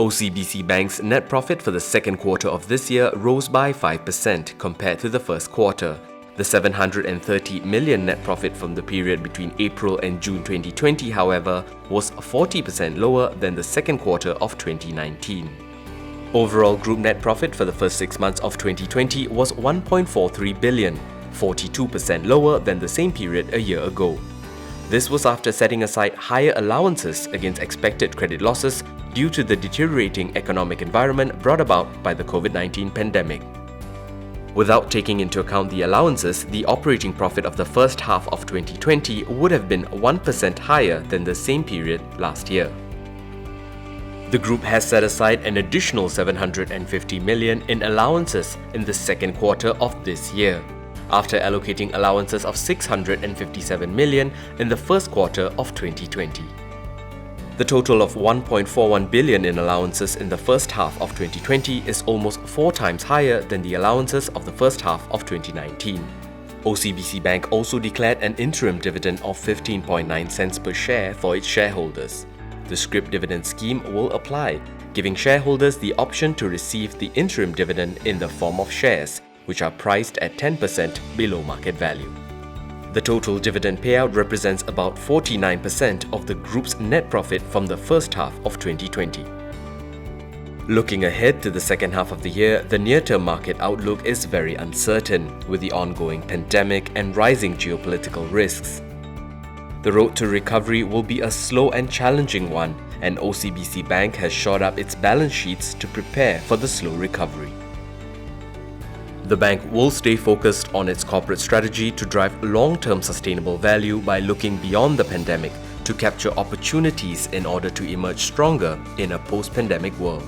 OCBC Bank's net profit for the second quarter of this year rose by 5% compared to the first quarter. The 730 million net profit from the period between April and June 2020, however, was 40% lower than the second quarter of 2019. Overall group net profit for the first 6 months of 2020 was 1.43 billion, 42% lower than the same period a year ago. This was after setting aside higher allowances against expected credit losses due to the deteriorating economic environment brought about by the COVID-19 pandemic. Without taking into account the allowances, the operating profit of the first half of 2020 would have been 1% higher than the same period last year. The group has set aside an additional 750 million in allowances in the second quarter of this year, after allocating allowances of 657 million in the first quarter of 2020. The total of 1.41 billion in allowances in the first half of 2020 is almost 4 times higher than the allowances of the first half of 2019. OCBC Bank also declared an interim dividend of 15.9 cents per share for its shareholders. The scrip dividend scheme will apply, giving shareholders the option to receive the interim dividend in the form of shares, which are priced at 10% below market value. The total dividend payout represents about 49% of the group's net profit from the first half of 2020. Looking ahead to the second half of the year, the near-term market outlook is very uncertain, with the ongoing pandemic and rising geopolitical risks. The road to recovery will be a slow and challenging one, and OCBC Bank has shored up its balance sheets to prepare for the slow recovery. The bank will stay focused on its corporate strategy to drive long-term sustainable value by looking beyond the pandemic to capture opportunities in order to emerge stronger in a post-pandemic world.